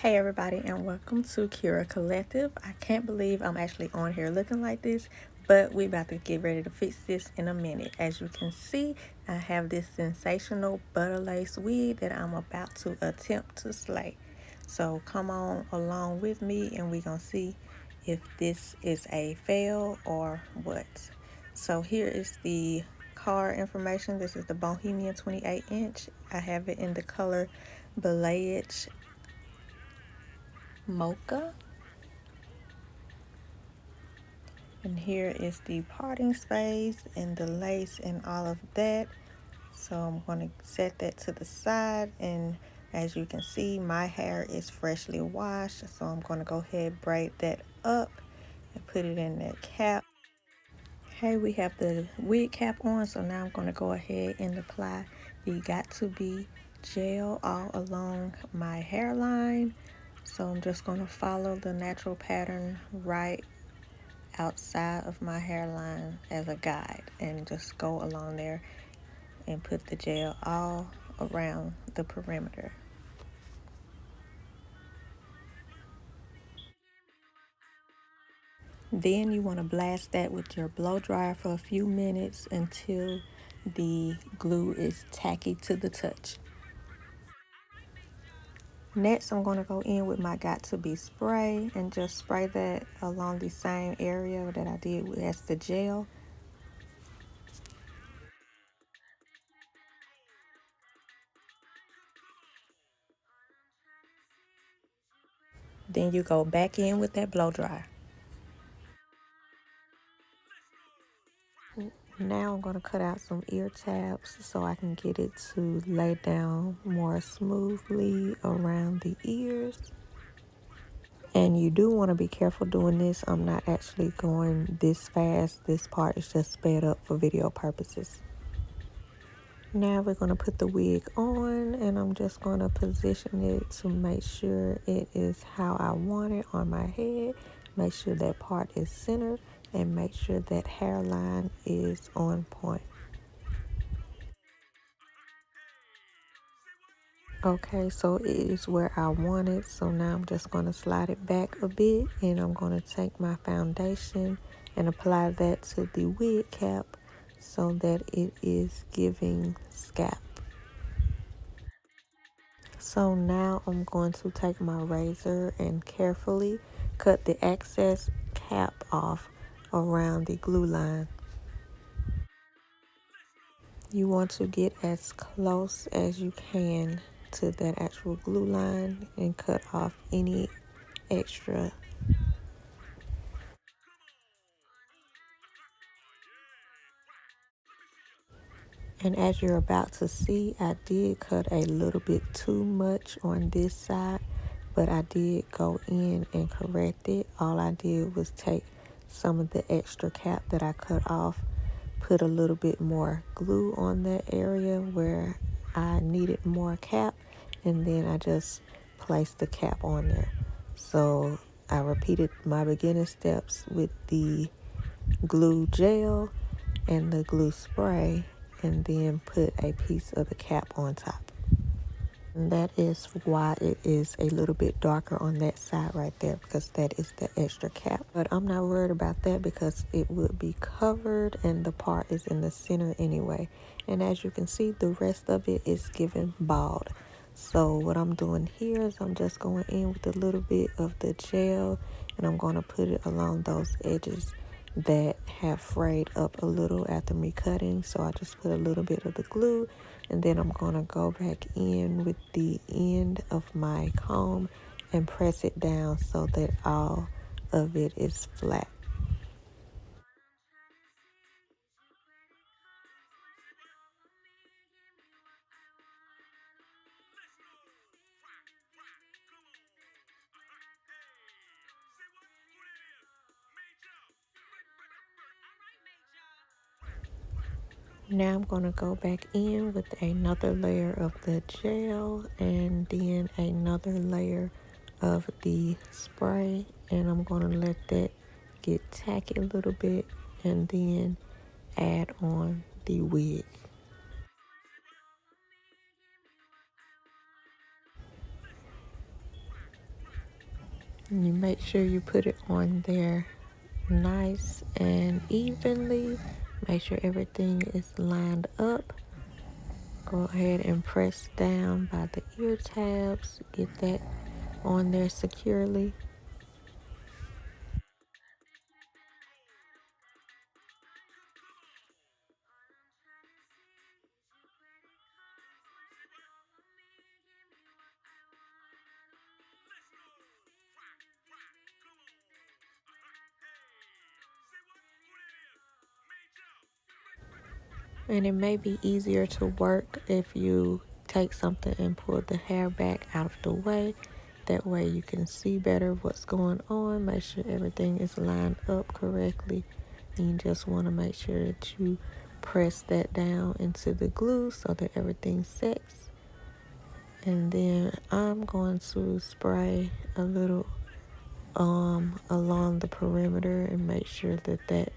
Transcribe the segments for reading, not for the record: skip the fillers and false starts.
Hey everybody, and welcome to Kira Collective. I can't believe I'm actually on here looking like this, but we about to get ready to fix this in a minute. As you can see, I have this sensational butter lace wig that I'm about to attempt to slay. So come on along with me and we're gonna see if this is a fail or what. So here is the card information. This is the Bohemian 28-inch. I have it in the color Balayage Mocha. And here is the parting space and the lace and all of that. So I'm going to set that to the side, and as you can see, my hair is freshly washed, so I'm going to go ahead braid that up and put it in that cap. Okay, we have the wig cap on, so now I'm going to go ahead and apply the Got To Be gel all along my hairline. So I'm just going to follow the natural pattern right outside of my hairline as a guide and just go along there and put the gel all around the perimeter. Then you want to blast that with your blow dryer for a few minutes until the glue is tacky to the touch. Next, I'm going to go in with my Got To Be spray and just spray that along the same area that I did as the gel. Then you go back in with that blow dryer. Now I'm going to cut out some ear tabs so I can get it to lay down more smoothly around the ears. And you do want to be careful doing this. I'm not actually going this fast. This part is just sped up for video purposes. Now we're going to put the wig on, and I'm just going to position it to make sure it is how I want it on my head. Make sure that part is centered and make sure that hairline is on point. Okay, so it is where I want it. So now I'm just going to slide it back a bit, and I'm going to take my foundation and apply that to the wig cap so that it is giving scalp. So now I'm going to take my razor and carefully cut the excess cap off around the glue line. You want to get as close as you can to that actual glue line and cut off any extra. And as you're about to see, I did cut a little bit too much on this side, but I did go in and correct it. All I did was take some of the extra cap that I cut off, put a little bit more glue on that area where I needed more cap, and then I just placed the cap on there. So I repeated my beginning steps with the glue gel and the glue spray, and then put a piece of the cap on top. And that is why it is a little bit darker on that side right there, because that is the extra cap. But I'm not worried about that because it would be covered and the part is in the center anyway. And as you can see, the rest of it is given bald. So what I'm doing here is I'm just going in with a little bit of the gel, and I'm going to put it along those edges that have frayed up a little after me cutting. So I just put a little bit of the glue, and then I'm going to go back in with the end of my comb and press it down so that all of it is flat. Now I'm going to go back in with another layer of the gel and then another layer of the spray, and I'm going to let that get tacky a little bit and then add on the wig. You make sure you put it on there nice and evenly. Make sure everything is lined up. Go ahead and press down by the ear tabs. Get that on there securely. And it may be easier to work if you take something and pull the hair back out of the way. That way you can see better what's going on. Make sure everything is lined up correctly. And you just want to make sure that you press that down into the glue so that everything sets. And then I'm going to spray a little along the perimeter and make sure that that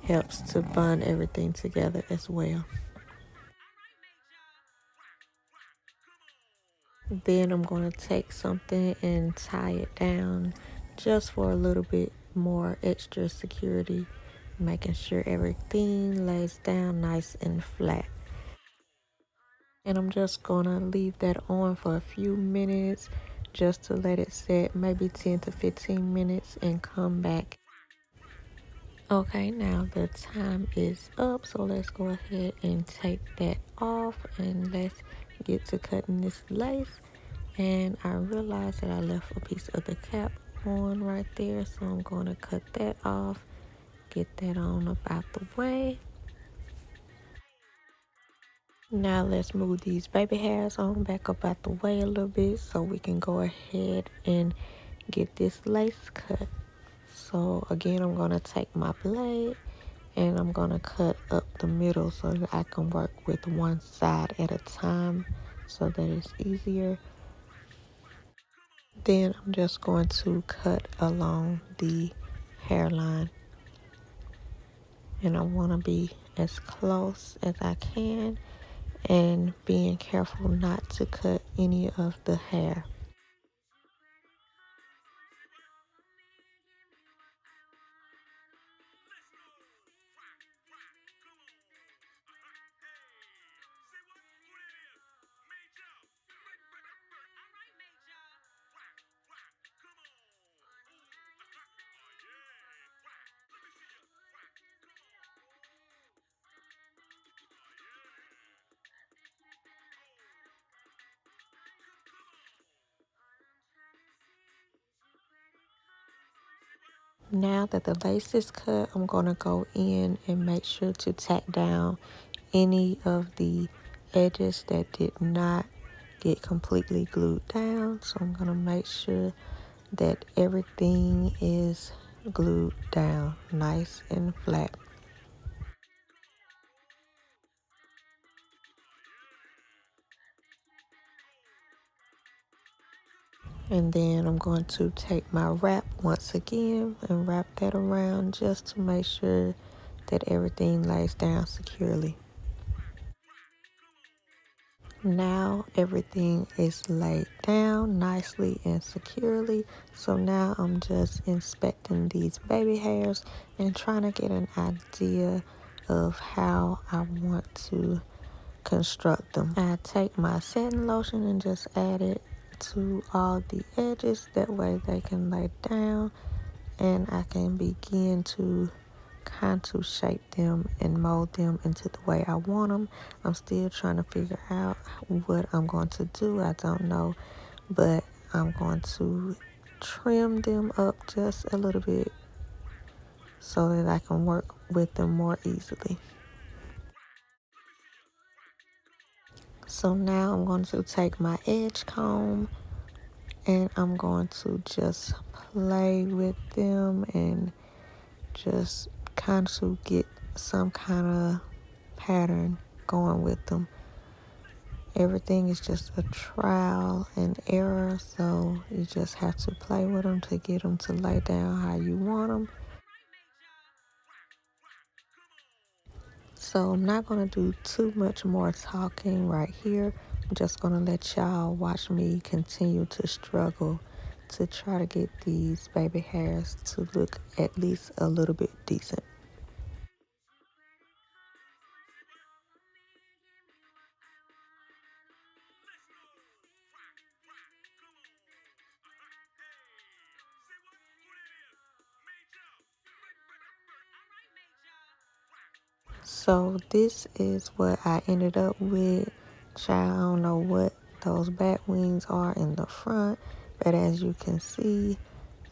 helps to bond everything together as well. Then I'm going to take something and tie it down just for a little bit more extra security, making sure everything lays down nice and flat. And I'm just going to leave that on for a few minutes just to let it set, maybe 10 to 15 minutes, and come back. Okay, now the time is up, so let's go ahead and take that off and let's get to cutting this lace. And I realized that I left a piece of the cap on right there, so I'm going to cut that off, get that on up out the way. Now let's move these baby hairs on back up out the way a little bit so we can go ahead and get this lace cut. So again, I'm going to take my blade and I'm going to cut up the middle so that I can work with one side at a time so that it's easier. Then I'm just going to cut along the hairline. And I want to be as close as I can and being careful not to cut any of the hair. Now that the lace is cut, I'm going to go in and make sure to tack down any of the edges that did not get completely glued down. So I'm going to make sure that everything is glued down nice and flat. And then I'm going to take my wrap once again and wrap that around just to make sure that everything lays down securely. Now everything is laid down nicely and securely. So now I'm just inspecting these baby hairs and trying to get an idea of how I want to construct them. I take my setting lotion and just add it to all the edges. That way they can lay down and I can begin to kind of shape them and mold them into the way I want them. I'm still trying to figure out what I'm going to do. I don't know, but I'm going to trim them up just a little bit so that I can work with them more easily. So now I'm going to take my edge comb and I'm going to just play with them and just kind of get some kind of pattern going with them. Everything is just a trial and error, so you just have to play with them to get them to lay down how you want them. So I'm not going to do too much more talking right here. I'm just going to let y'all watch me continue to struggle to try to get these baby hairs to look at least a little bit decent. So this is what I ended up with. Child, I don't know what those bat wings are in the front, but as you can see,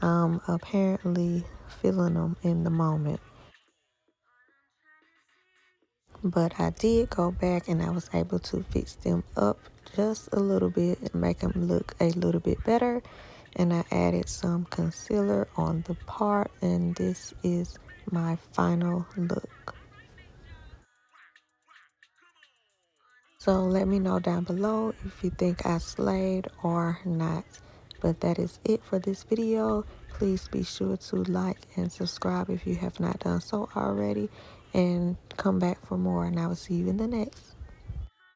I'm apparently feeling them in the moment. But I did go back and I was able to fix them up just a little bit and make them look a little bit better. And I added some concealer on the part, and this is my final look. So let me know down below if you think I slayed or not. But that is it for this video. Please be sure to like and subscribe if you have not done so already. And come back for more, and I will see you in the next.